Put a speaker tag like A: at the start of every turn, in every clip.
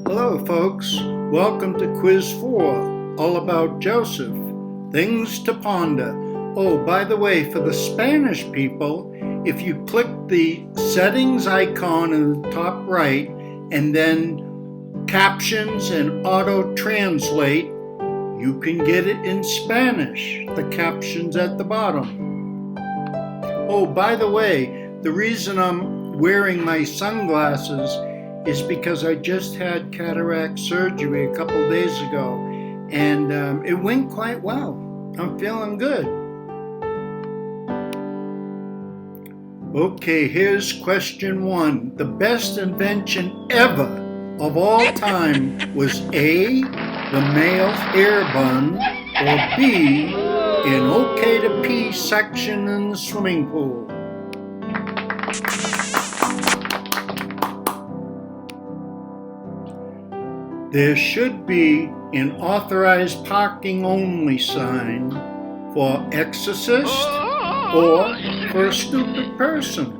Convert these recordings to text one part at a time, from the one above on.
A: Hello, folks. Welcome to Quiz 4, all about Joseph. Things to ponder. Oh, by the way, for the Spanish people, if you click the settings icon in the top right and then captions and auto-translate, you can get it in Spanish, the captions at the bottom. Oh, by the way, the reason I'm wearing my sunglasses is because I just had cataract surgery a couple days ago, and it went quite well. I'm feeling good. Okay, here's question 1. The best invention ever of all time was A, the male hair bun, or B, an okay to pee section in the swimming pool. There should be an authorized parking only sign for exorcist or for a stupid person.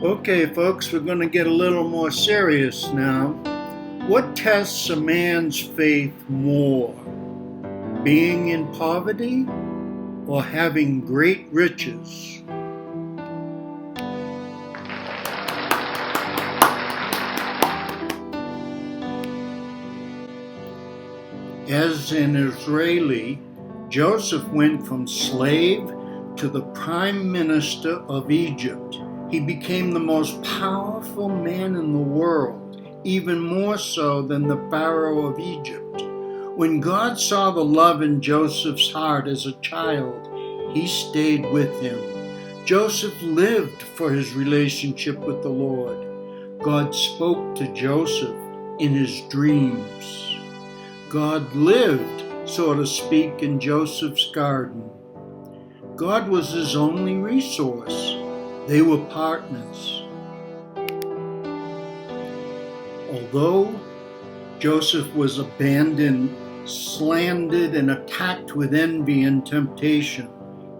A: Okay, folks, we're going to get a little more serious now. What tests a man's faith more? Being in poverty or having great riches? As an Israeli, Joseph went from slave to the prime minister of Egypt. He became the most powerful man in the world, even more so than the Pharaoh of Egypt. When God saw the love in Joseph's heart as a child, he stayed with him. Joseph lived for his relationship with the Lord. God spoke to Joseph in his dreams. God lived, so to speak, in Joseph's garden. God was his only resource. They were partners. Although Joseph was abandoned, slandered, and attacked with envy and temptation,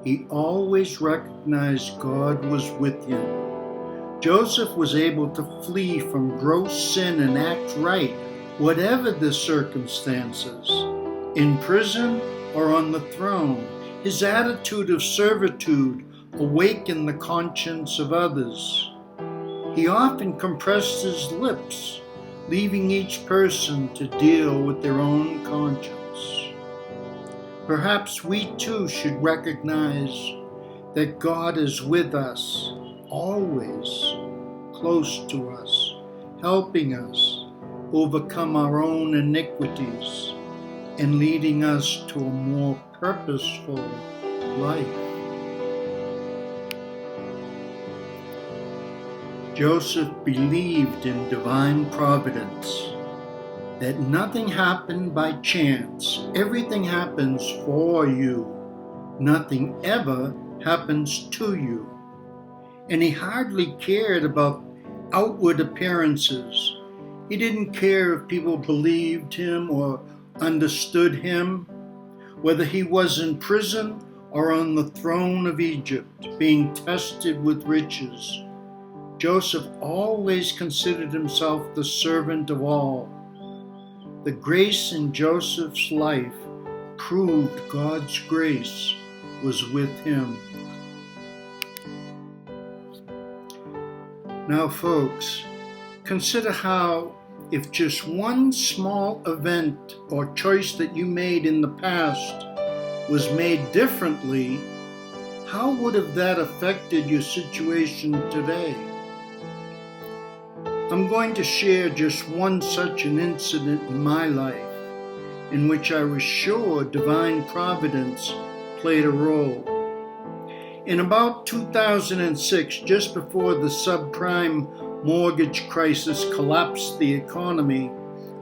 A: he always recognized God was with him. Joseph was able to flee from gross sin and act right, whatever the circumstances, in prison or on the throne. His attitude of servitude awakened the conscience of others. He often compressed his lips, leaving each person to deal with their own conscience. Perhaps we too should recognize that God is with us, always close to us, helping us overcome our own iniquities and leading us to a more purposeful life. Joseph believed in divine providence, that nothing happened by chance. Everything happens for you. Nothing ever happens to you. And he hardly cared about outward appearances. He didn't care if people believed him or understood him, whether he was in prison or on the throne of Egypt, being tested with riches. Joseph always considered himself the servant of all. The grace in Joseph's life proved God's grace was with him. Now, folks, consider how if just one small event or choice that you made in the past was made differently, how would have that affected your situation today? I'm going to share just one such an incident in my life in which I was sure divine providence played a role. In about 2006, just before the subprime mortgage crisis collapsed the economy,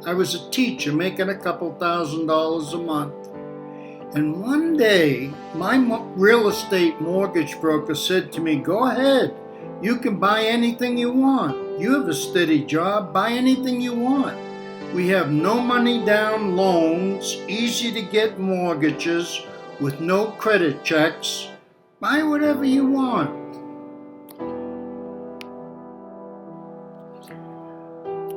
A: I was a teacher making a couple $1,000s a month. And one day, my real estate mortgage broker said to me, "Go ahead, you can buy anything you want. You have a steady job, buy anything you want. We have no money down loans, easy to get mortgages with no credit checks. Buy whatever you want.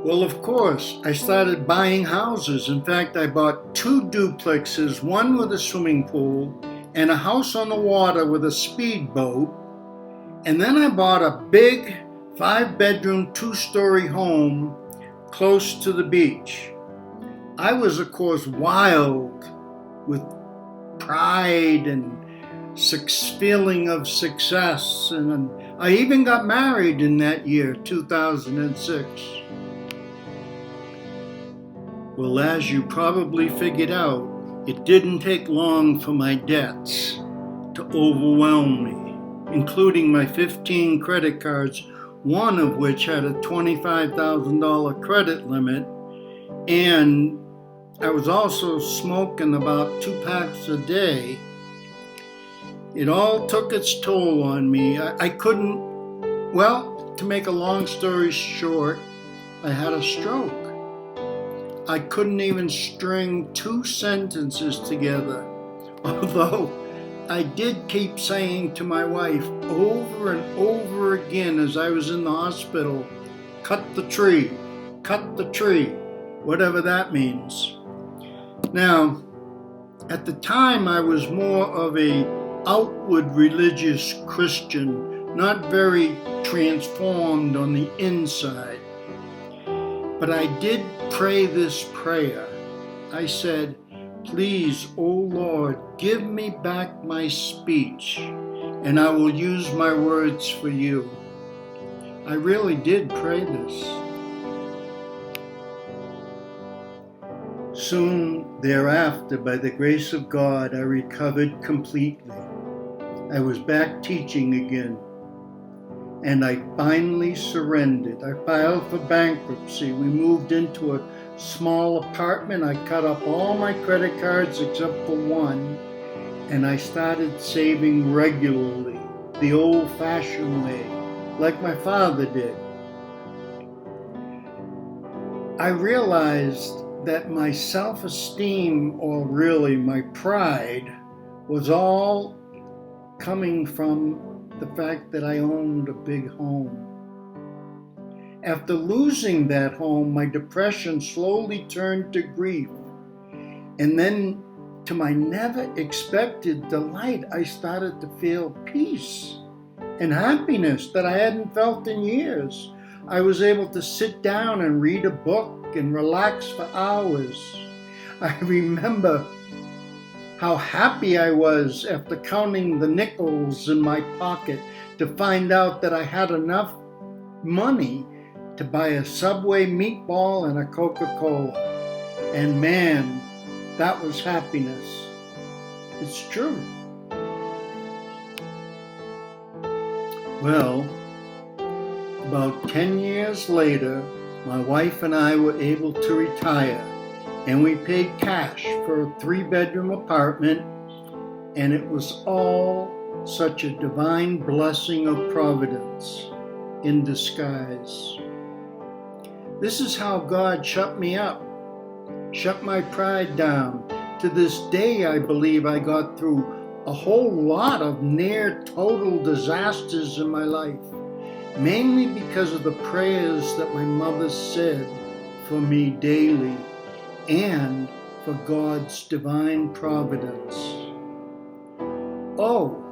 A: Well, of course, I started buying houses. In fact, I bought 2 duplexes, one with a swimming pool, and a house on the water with a speedboat. And then I bought a big 5-bedroom, 2-story home close to the beach. I was, of course, wild with pride and feeling of success. And I even got married in that year, 2006. Well, as you probably figured out, it didn't take long for my debts to overwhelm me, including my 15 credit cards, one of which had a $25,000 credit limit, and I was also smoking about 2 packs a day. It all took its toll on me. I couldn't, well, to make a long story short, I had a stroke. I couldn't even string 2 sentences together, although I did keep saying to my wife over and over again as I was in the hospital, cut the tree, whatever that means. Now, at the time I was more of a outward religious Christian, not very transformed on the inside. But I did pray this prayer. I said, please, O Lord, give me back my speech, and I will use my words for you. I really did pray this. Soon thereafter, by the grace of God, I recovered completely. I was back teaching again. And I finally surrendered. I filed for bankruptcy. We moved into a small apartment. I cut up all my credit cards except for one, and I started saving regularly, the old-fashioned way, like my father did. I realized that my self-esteem, or really my pride, was all coming from the fact that I owned a big home. After losing that home, my depression slowly turned to grief. And then, to my never expected delight, I started to feel peace and happiness that I hadn't felt in years. I was able to sit down and read a book and relax for hours. I remember how happy I was after counting the nickels in my pocket to find out that I had enough money to buy a Subway meatball and a Coca-Cola. And man, that was happiness. It's true. Well, about 10 years later, my wife and I were able to retire. And we paid cash for a 3-bedroom apartment, and it was all such a divine blessing of Providence in disguise. This is how God shut me up, shut my pride down. To this day, I believe I got through a whole lot of near total disasters in my life, mainly because of the prayers that my mother said for me daily, and for God's divine providence. Oh,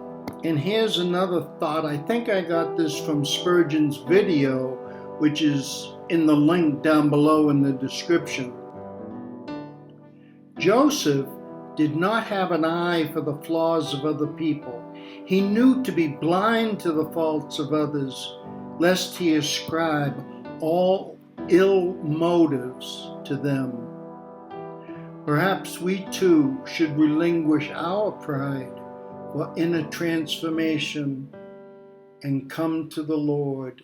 A: and here's another thought. I think I got this from Spurgeon's video, which is in the link down below in the description. Joseph did not have an eye for the flaws of other people. He knew to be blind to the faults of others, lest he ascribe all ill motives to them. Perhaps we too should relinquish our pride for inner transformation and come to the Lord